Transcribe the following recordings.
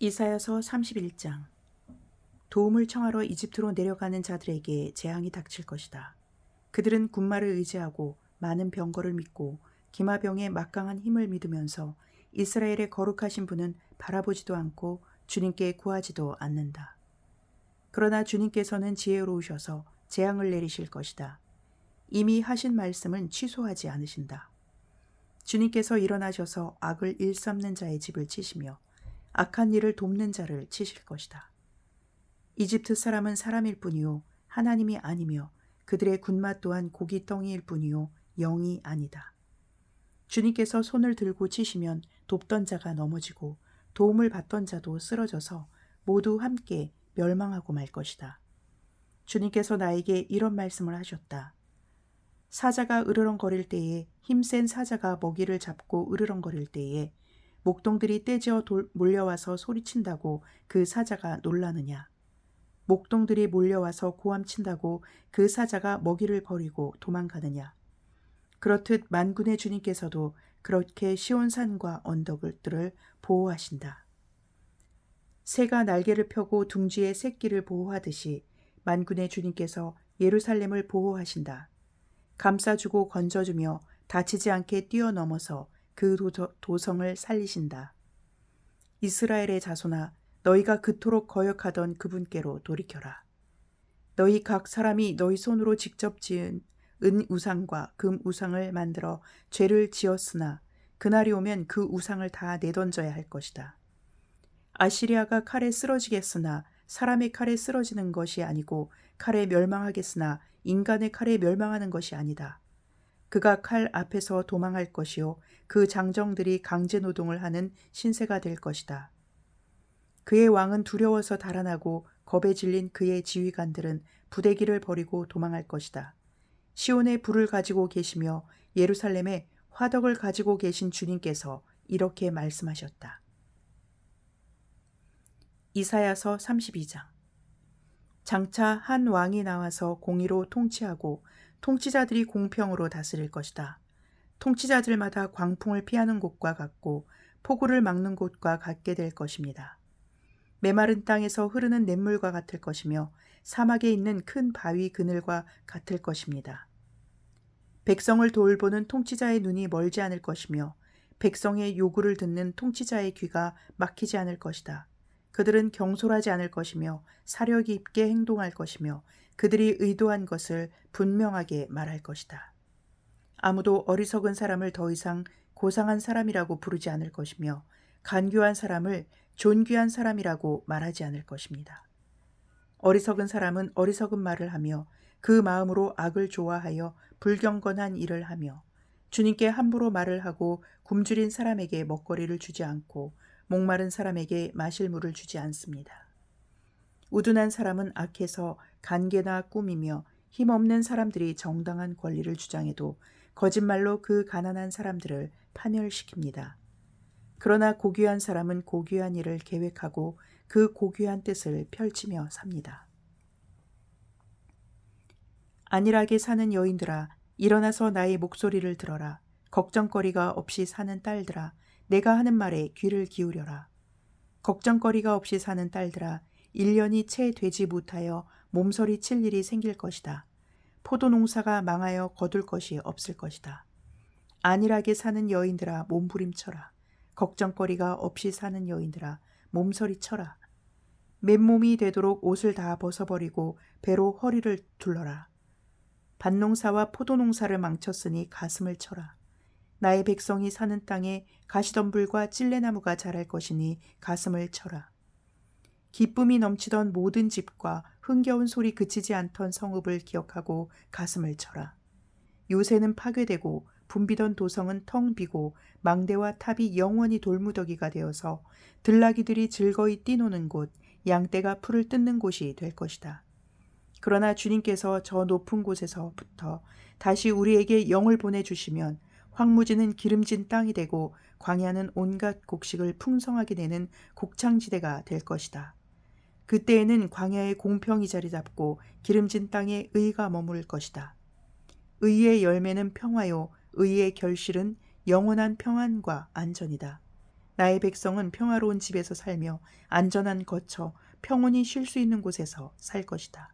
이사야서 31장. 도움을 청하러 이집트로 내려가는 자들에게 재앙이 닥칠 것이다. 그들은 군마를 의지하고 많은 병거를 믿고 기마병의 막강한 힘을 믿으면서 이스라엘의 거룩하신 분은 바라보지도 않고 주님께 구하지도 않는다. 그러나 주님께서는 지혜로우셔서 재앙을 내리실 것이다. 이미 하신 말씀은 취소하지 않으신다. 주님께서 일어나셔서 악을 일삼는 자의 집을 치시며 악한 일을 돕는 자를 치실 것이다. 이집트 사람은 사람일 뿐이요 하나님이 아니며 그들의 군마 또한 고기 덩이일 뿐이요 영이 아니다. 주님께서 손을 들고 치시면 돕던 자가 넘어지고 도움을 받던 자도 쓰러져서 모두 함께 멸망하고 말 것이다. 주님께서 나에게 이런 말씀을 하셨다. 사자가 으르렁거릴 때에 힘센 사자가 먹이를 잡고 으르렁거릴 때에 목동들이 떼지어 몰려와서 소리친다고 그 사자가 놀라느냐. 목동들이 몰려와서 고함친다고 그 사자가 먹이를 버리고 도망가느냐. 그렇듯 만군의 주님께서도 그렇게 시온산과 언덕들을 보호하신다. 새가 날개를 펴고 둥지의 새끼를 보호하듯이 만군의 주님께서 예루살렘을 보호하신다. 감싸주고 건져주며 다치지 않게 뛰어넘어서 그 도성을 살리신다. 이스라엘의 자손아, 너희가 그토록 거역하던 그분께로 돌이켜라. 너희 각 사람이 너희 손으로 직접 지은 은 우상과 금 우상을 만들어 죄를 지었으나 그날이 오면 그 우상을 다 내던져야 할 것이다. 아시리아가 칼에 쓰러지겠으나 사람의 칼에 쓰러지는 것이 아니고 칼에 멸망하겠으나 인간의 칼에 멸망하는 것이 아니다. 그가 칼 앞에서 도망할 것이요 그 장정들이 강제 노동을 하는 신세가 될 것이다. 그의 왕은 두려워서 달아나고 겁에 질린 그의 지휘관들은 부대기를 버리고 도망할 것이다. 시온에 불을 가지고 계시며 예루살렘에 화덕을 가지고 계신 주님께서 이렇게 말씀하셨다. 이사야서 32장. 장차 한 왕이 나와서 공의로 통치하고 통치자들이 공평으로 다스릴 것이다. 통치자들마다 광풍을 피하는 곳과 같고 폭우를 막는 곳과 같게 될 것입니다. 메마른 땅에서 흐르는 냇물과 같을 것이며 사막에 있는 큰 바위 그늘과 같을 것입니다. 백성을 돌보는 통치자의 눈이 멀지 않을 것이며 백성의 요구를 듣는 통치자의 귀가 막히지 않을 것이다. 그들은 경솔하지 않을 것이며 사력 있게 행동할 것이며 그들이 의도한 것을 분명하게 말할 것이다. 아무도 어리석은 사람을 더 이상 고상한 사람이라고 부르지 않을 것이며 간교한 사람을 존귀한 사람이라고 말하지 않을 것입니다. 어리석은 사람은 어리석은 말을 하며 그 마음으로 악을 좋아하여 불경건한 일을 하며 주님께 함부로 말을 하고 굶주린 사람에게 먹거리를 주지 않고 목마른 사람에게 마실 물을 주지 않습니다. 우둔한 사람은 악해서 간계나 꾸미며 힘없는 사람들이 정당한 권리를 주장해도 거짓말로 그 가난한 사람들을 파멸시킵니다. 그러나 고귀한 사람은 고귀한 일을 계획하고 그 고귀한 뜻을 펼치며 삽니다. 안일하게 사는 여인들아, 일어나서 나의 목소리를 들어라. 걱정거리가 없이 사는 딸들아, 내가 하는 말에 귀를 기울여라. 걱정거리가 없이 사는 딸들아, 1년이 채 되지 못하여 몸서리 칠 일이 생길 것이다. 포도농사가 망하여 거둘 것이 없을 것이다. 안일하게 사는 여인들아, 몸부림쳐라. 걱정거리가 없이 사는 여인들아, 몸서리 쳐라. 맨몸이 되도록 옷을 다 벗어버리고 배로 허리를 둘러라. 밭농사와 포도농사를 망쳤으니 가슴을 쳐라. 나의 백성이 사는 땅에 가시덤불과 찔레나무가 자랄 것이니 가슴을 쳐라. 기쁨이 넘치던 모든 집과 흥겨운 소리 그치지 않던 성읍을 기억하고 가슴을 쳐라. 요새는 파괴되고 붐비던 도성은 텅 비고 망대와 탑이 영원히 돌무더기가 되어서 들나귀들이 즐거이 뛰노는 곳, 양떼가 풀을 뜯는 곳이 될 것이다. 그러나 주님께서 저 높은 곳에서부터 다시 우리에게 영을 보내주시면 황무지는 기름진 땅이 되고 광야는 온갖 곡식을 풍성하게 내는 곡창지대가 될 것이다. 그때에는 광야의 공평이 자리 잡고 기름진 땅에 의가 머무를 것이다. 의의 열매는 평화요 의의 결실은 영원한 평안과 안전이다. 나의 백성은 평화로운 집에서 살며 안전한 거처, 평온히 쉴 수 있는 곳에서 살 것이다.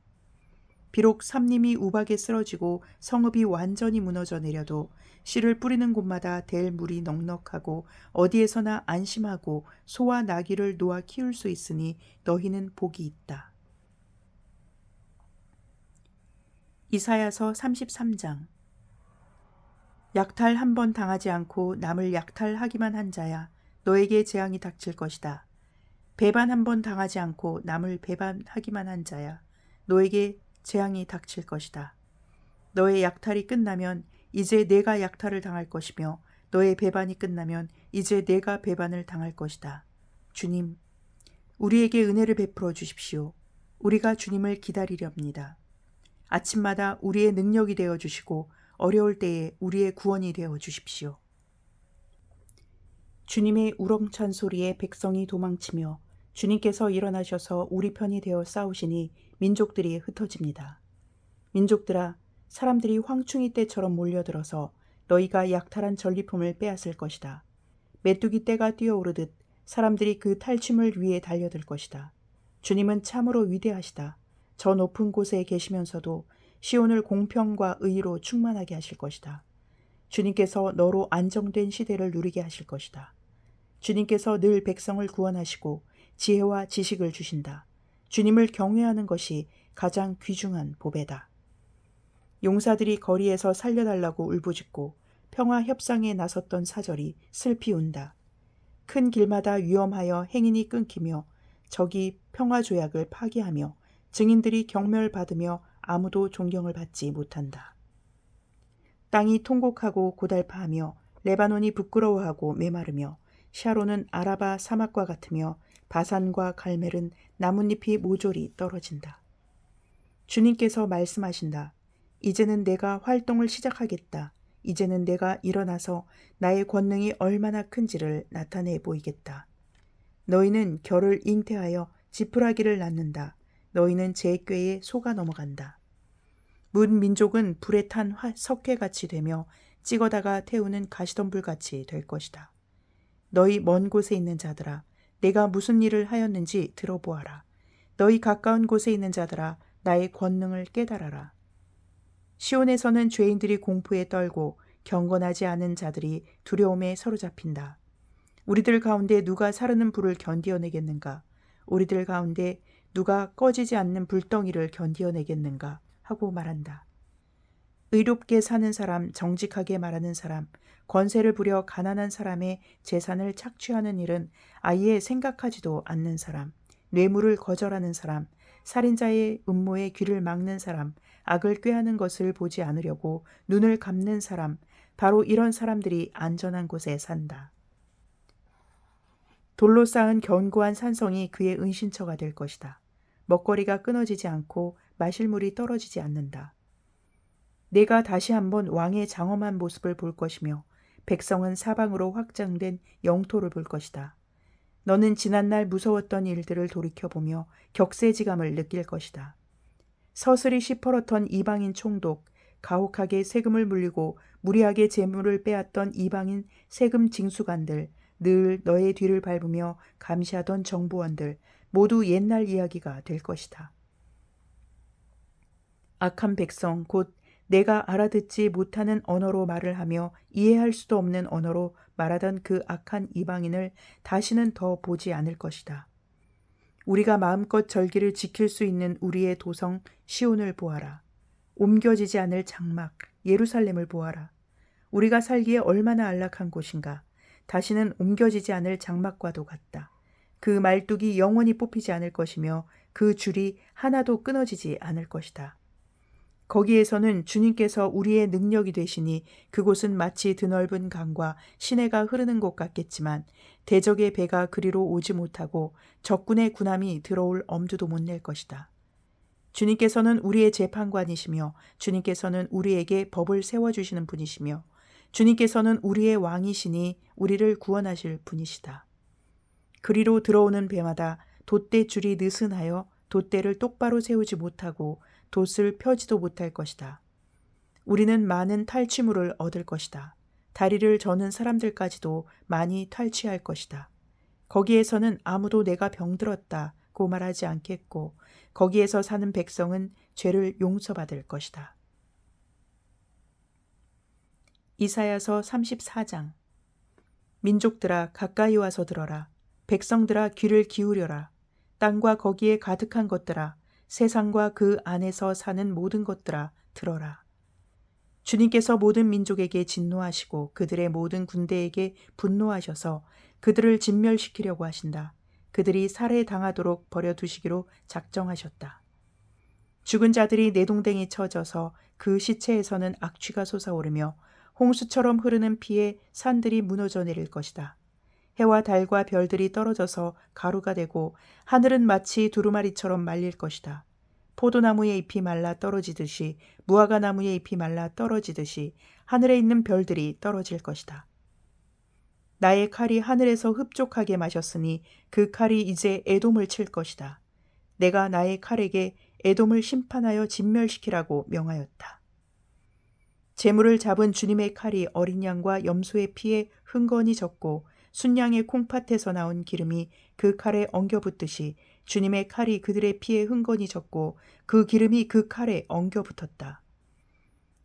비록 삼림이 우박에 쓰러지고 성읍이 완전히 무너져 내려도 씨를 뿌리는 곳마다 댈 물이 넉넉하고 어디에서나 안심하고 소와 나귀를 놓아 키울 수 있으니 너희는 복이 있다. 이사야서 33장. 약탈 한 번 당하지 않고 남을 약탈하기만 한 자야, 너에게 재앙이 닥칠 것이다. 배반 한 번 당하지 않고 남을 배반하기만 한 자야, 너에게 재앙이 닥칠 것이다. 너의 약탈이 끝나면 이제 내가 약탈을 당할 것이며 너의 배반이 끝나면 이제 내가 배반을 당할 것이다. 주님, 우리에게 은혜를 베풀어 주십시오. 우리가 주님을 기다리렵니다. 아침마다 우리의 능력이 되어 주시고 어려울 때에 우리의 구원이 되어 주십시오. 주님의 우렁찬 소리에 백성이 도망치며 주님께서 일어나셔서 우리 편이 되어 싸우시니 민족들이 흩어집니다. 민족들아, 사람들이 황충이 때처럼 몰려들어서 너희가 약탈한 전리품을 빼앗을 것이다. 메뚜기 떼가 뛰어오르듯 사람들이 그 탈취물 위에 달려들 것이다. 주님은 참으로 위대하시다. 저 높은 곳에 계시면서도 시온을 공평과 의로 충만하게 하실 것이다. 주님께서 너로 안정된 시대를 누리게 하실 것이다. 주님께서 늘 백성을 구원하시고 지혜와 지식을 주신다. 주님을 경외하는 것이 가장 귀중한 보배다. 용사들이 거리에서 살려달라고 울부짖고 평화 협상에 나섰던 사절이 슬피 운다. 큰 길마다 위험하여 행인이 끊기며 적이 평화 조약을 파기하며 증인들이 경멸받으며 아무도 존경을 받지 못한다. 땅이 통곡하고 고달파하며 레바논이 부끄러워하고 메마르며 샤론은 아라바 사막과 같으며 바산과 갈멜은 나뭇잎이 모조리 떨어진다. 주님께서 말씀하신다. 이제는 내가 활동을 시작하겠다. 이제는 내가 일어나서 나의 권능이 얼마나 큰지를 나타내 보이겠다. 너희는 결을 잉태하여 지푸라기를 낳는다. 너희는 제 꾀에 속아 넘어간다. 문 민족은 불에 탄 석회같이 되며 찍어다가 태우는 가시덤불같이 될 것이다. 너희 먼 곳에 있는 자들아, 내가 무슨 일을 하였는지 들어보아라. 너희 가까운 곳에 있는 자들아, 나의 권능을 깨달아라. 시온에서는 죄인들이 공포에 떨고 경건하지 않은 자들이 두려움에 사로잡힌다. 우리들 가운데 누가 사르는 불을 견디어내겠는가? 우리들 가운데 누가 꺼지지 않는 불덩이를 견디어내겠는가? 하고 말한다. 의롭게 사는 사람, 정직하게 말하는 사람, 권세를 부려 가난한 사람의 재산을 착취하는 일은 아예 생각하지도 않는 사람, 뇌물을 거절하는 사람, 살인자의 음모에 귀를 막는 사람, 악을 꾀하는 것을 보지 않으려고 눈을 감는 사람, 바로 이런 사람들이 안전한 곳에 산다. 돌로 쌓은 견고한 산성이 그의 은신처가 될 것이다. 먹거리가 끊어지지 않고 마실 물이 떨어지지 않는다. 내가 다시 한번 왕의 장엄한 모습을 볼 것이며 백성은 사방으로 확장된 영토를 볼 것이다. 너는 지난날 무서웠던 일들을 돌이켜보며 격세지감을 느낄 것이다. 서슬이 시퍼렇던 이방인 총독, 가혹하게 세금을 물리고 무리하게 재물을 빼앗던 이방인 세금 징수관들, 늘 너의 뒤를 밟으며 감시하던 정보원들, 모두 옛날 이야기가 될 것이다. 악한 백성, 곧 내가 알아듣지 못하는 언어로 말을 하며 이해할 수도 없는 언어로 말하던 그 악한 이방인을 다시는 더 보지 않을 것이다. 우리가 마음껏 절기를 지킬 수 있는 우리의 도성 시온을 보아라. 옮겨지지 않을 장막 예루살렘을 보아라. 우리가 살기에 얼마나 안락한 곳인가. 다시는 옮겨지지 않을 장막과도 같다. 그 말뚝이 영원히 뽑히지 않을 것이며 그 줄이 하나도 끊어지지 않을 것이다. 거기에서는 주님께서 우리의 능력이 되시니 그곳은 마치 드넓은 강과 시내가 흐르는 곳 같겠지만 대적의 배가 그리로 오지 못하고 적군의 군함이 들어올 엄두도 못 낼 것이다. 주님께서는 우리의 재판관이시며 주님께서는 우리에게 법을 세워주시는 분이시며 주님께서는 우리의 왕이시니 우리를 구원하실 분이시다. 그리로 들어오는 배마다 돛대 줄이 느슨하여 돛대를 똑바로 세우지 못하고 돛을 펴지도 못할 것이다. 우리는 많은 탈취물을 얻을 것이다. 다리를 저는 사람들까지도 많이 탈취할 것이다. 거기에서는 아무도 내가 병들었다고 말하지 않겠고 거기에서 사는 백성은 죄를 용서받을 것이다. 이사야서 34장. 민족들아 가까이 와서 들어라. 백성들아 귀를 기울여라. 땅과 거기에 가득한 것들아, 세상과 그 안에서 사는 모든 것들아 들어라. 주님께서 모든 민족에게 진노하시고 그들의 모든 군대에게 분노하셔서 그들을 진멸시키려고 하신다. 그들이 살해당하도록 버려두시기로 작정하셨다. 죽은 자들이 내동댕이 쳐져서 그 시체에서는 악취가 솟아오르며 홍수처럼 흐르는 피에 산들이 무너져 내릴 것이다. 해와 달과 별들이 떨어져서 가루가 되고 하늘은 마치 두루마리처럼 말릴 것이다. 포도나무의 잎이 말라 떨어지듯이 무화과 나무의 잎이 말라 떨어지듯이 하늘에 있는 별들이 떨어질 것이다. 나의 칼이 하늘에서 흡족하게 마셨으니 그 칼이 이제 에돔을 칠 것이다. 내가 나의 칼에게 에돔을 심판하여 진멸시키라고 명하였다. 재물을 잡은 주님의 칼이 어린 양과 염소의 피에 흥건히 젖고 순양의 콩팥에서 나온 기름이 그 칼에 엉겨붙듯이 주님의 칼이 그들의 피에 흥건히 젖고 그 기름이 그 칼에 엉겨붙었다.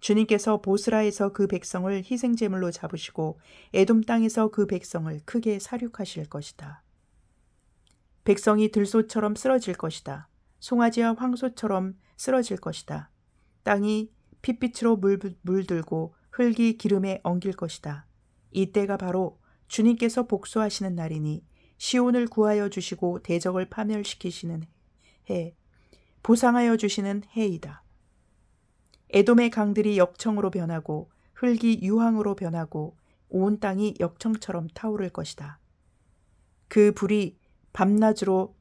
주님께서 보스라에서 그 백성을 희생제물로 잡으시고 에돔 땅에서 그 백성을 크게 사륙하실 것이다. 백성이 들소처럼 쓰러질 것이다. 송아지와 황소처럼 쓰러질 것이다. 땅이 핏빛으로 물들고 흙이 기름에 엉길 것이다. 이때가 바로 주님께서 복수하시는 날이니 시온을 구하여 주시고 대적을 파멸시키시는 해, 보상하여 주시는 해이다. 에돔의 강들이 역청으로 변하고 흙이 유황으로 변하고 온 땅이 역청처럼 타오를 것이다. 그 불이 밤낮으로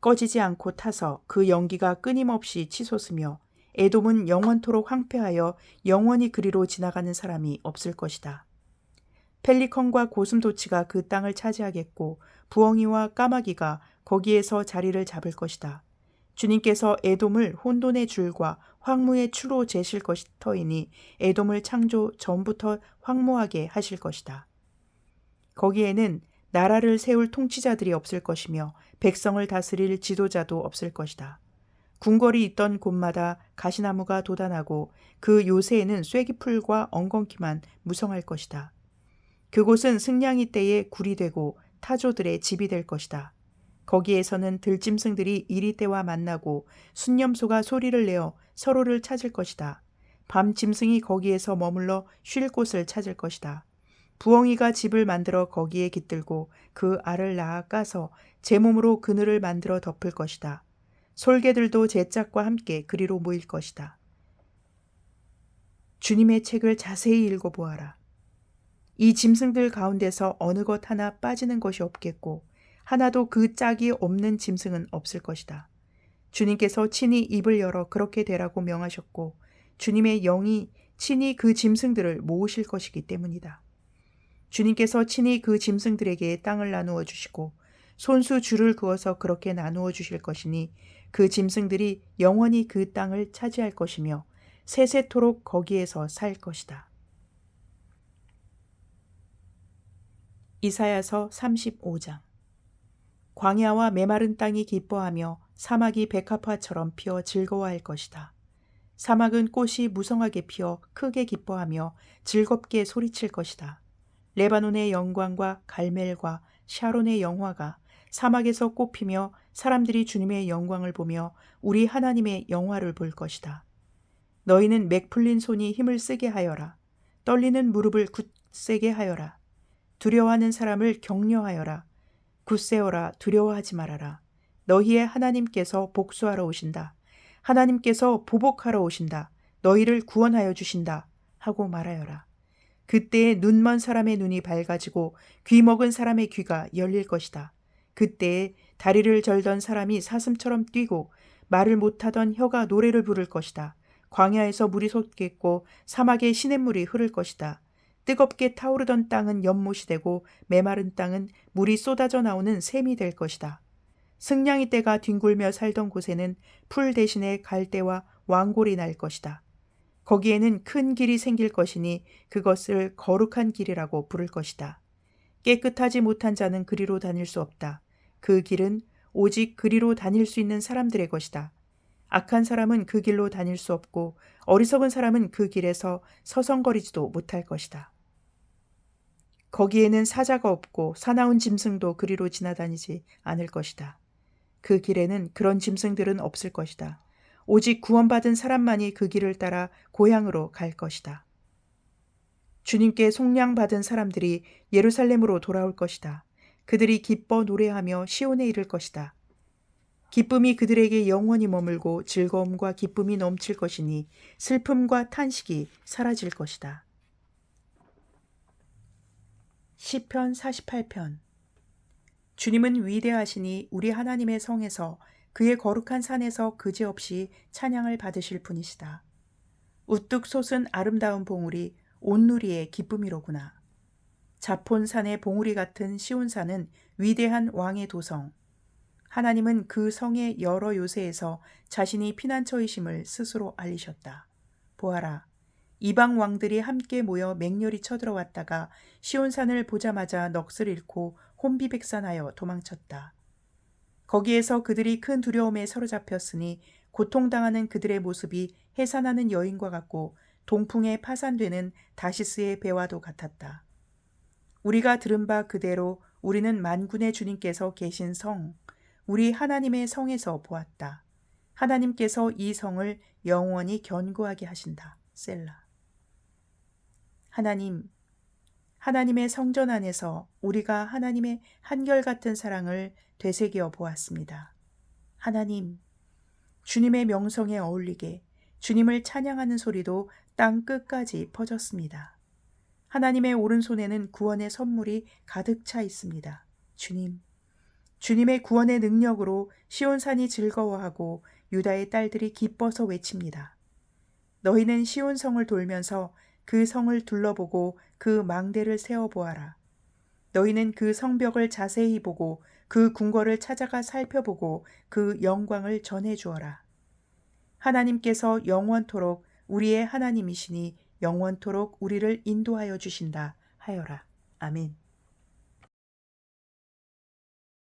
꺼지지 않고 타서 그 연기가 끊임없이 치솟으며 에돔은 영원토록 황폐하여 영원히 그리로 지나가는 사람이 없을 것이다. 펠리컨과 고슴도치가 그 땅을 차지하겠고 부엉이와 까마귀가 거기에서 자리를 잡을 것이다. 주님께서 에돔을 혼돈의 줄과 황무의 추로 재실 터이니 에돔을 창조 전부터 황무하게 하실 것이다. 거기에는 나라를 세울 통치자들이 없을 것이며 백성을 다스릴 지도자도 없을 것이다. 궁궐이 있던 곳마다 가시나무가 돋아나고 그 요새에는 쐐기풀과 엉겅퀴만 무성할 것이다. 그곳은 승냥이 떼의 굴이 되고 타조들의 집이 될 것이다. 거기에서는 들짐승들이 이리떼와 만나고 순념소가 소리를 내어 서로를 찾을 것이다. 밤 짐승이 거기에서 머물러 쉴 곳을 찾을 것이다. 부엉이가 집을 만들어 거기에 깃들고 그 알을 낳아 까서 제 몸으로 그늘을 만들어 덮을 것이다. 솔개들도 제 짝과 함께 그리로 모일 것이다. 주님의 책을 자세히 읽어보아라. 이 짐승들 가운데서 어느 것 하나 빠지는 것이 없겠고 하나도 그 짝이 없는 짐승은 없을 것이다. 주님께서 친히 입을 열어 그렇게 되라고 명하셨고 주님의 영이 친히 그 짐승들을 모으실 것이기 때문이다. 주님께서 친히 그 짐승들에게 땅을 나누어 주시고 손수 줄을 그어서 그렇게 나누어 주실 것이니 그 짐승들이 영원히 그 땅을 차지할 것이며 세세토록 거기에서 살 것이다. 이사야서 35장. 광야와 메마른 땅이 기뻐하며 사막이 백합화처럼 피어 즐거워할 것이다. 사막은 꽃이 무성하게 피어 크게 기뻐하며 즐겁게 소리칠 것이다. 레바논의 영광과 갈멜과 샤론의 영화가 사막에서 꽃피며 사람들이 주님의 영광을 보며 우리 하나님의 영화를 볼 것이다. 너희는 맥 풀린 손이 힘을 쓰게 하여라. 떨리는 무릎을 굳세게 하여라. 두려워하는 사람을 격려하여라. 굳세어라. 두려워하지 말아라. 너희의 하나님께서 복수하러 오신다. 하나님께서 보복하러 오신다. 너희를 구원하여 주신다. 하고 말하여라. 그때에 눈먼 사람의 눈이 밝아지고 귀 먹은 사람의 귀가 열릴 것이다. 그때에 다리를 절던 사람이 사슴처럼 뛰고 말을 못하던 혀가 노래를 부를 것이다. 광야에서 물이 솟겠고 사막에 시냇물이 흐를 것이다. 뜨겁게 타오르던 땅은 연못이 되고 메마른 땅은 물이 쏟아져 나오는 샘이 될 것이다. 승냥이 떼가 뒹굴며 살던 곳에는 풀 대신에 갈대와 왕골이 날 것이다. 거기에는 큰 길이 생길 것이니 그것을 거룩한 길이라고 부를 것이다. 깨끗하지 못한 자는 그리로 다닐 수 없다. 그 길은 오직 그리로 다닐 수 있는 사람들의 것이다. 악한 사람은 그 길로 다닐 수 없고 어리석은 사람은 그 길에서 서성거리지도 못할 것이다. 거기에는 사자가 없고 사나운 짐승도 그리로 지나다니지 않을 것이다. 그 길에는 그런 짐승들은 없을 것이다. 오직 구원받은 사람만이 그 길을 따라 고향으로 갈 것이다. 주님께 속량받은 사람들이 예루살렘으로 돌아올 것이다. 그들이 기뻐 노래하며 시온에 이를 것이다. 기쁨이 그들에게 영원히 머물고 즐거움과 기쁨이 넘칠 것이니 슬픔과 탄식이 사라질 것이다. 시편 48편. 주님은 위대하시니 우리 하나님의 성에서 그의 거룩한 산에서 그지없이 찬양을 받으실 분이시다. 우뚝 솟은 아름다운 봉우리 온누리의 기쁨이로구나. 자폰산의 봉우리 같은 시온산은 위대한 왕의 도성. 하나님은 그 성의 여러 요새에서 자신이 피난처이심을 스스로 알리셨다. 보아라, 이방 왕들이 함께 모여 맹렬히 쳐들어왔다가 시온산을 보자마자 넋을 잃고 혼비백산하여 도망쳤다. 거기에서 그들이 큰 두려움에 사로잡혔으니 고통당하는 그들의 모습이 해산하는 여인과 같고 동풍에 파산되는 다시스의 배와도 같았다. 우리가 들은 바 그대로 우리는 만군의 주님께서 계신 성, 우리 하나님의 성에서 보았다. 하나님께서 이 성을 영원히 견고하게 하신다. 셀라. 하나님의 성전 안에서 우리가 하나님의 한결같은 사랑을 되새겨 보았습니다. 하나님, 주님의 명성에 어울리게 주님을 찬양하는 소리도 땅 끝까지 퍼졌습니다. 하나님의 오른손에는 구원의 선물이 가득 차 있습니다. 주님의 구원의 능력으로 시온산이 즐거워하고 유다의 딸들이 기뻐서 외칩니다. 너희는 시온성을 돌면서 그 성을 둘러보고 그 망대를 세어보아라. 너희는 그 성벽을 자세히 보고 그 궁궐을 찾아가 살펴보고 그 영광을 전해주어라. 하나님께서 영원토록 우리의 하나님이시니 영원토록 우리를 인도하여 주신다 하여라. 아멘.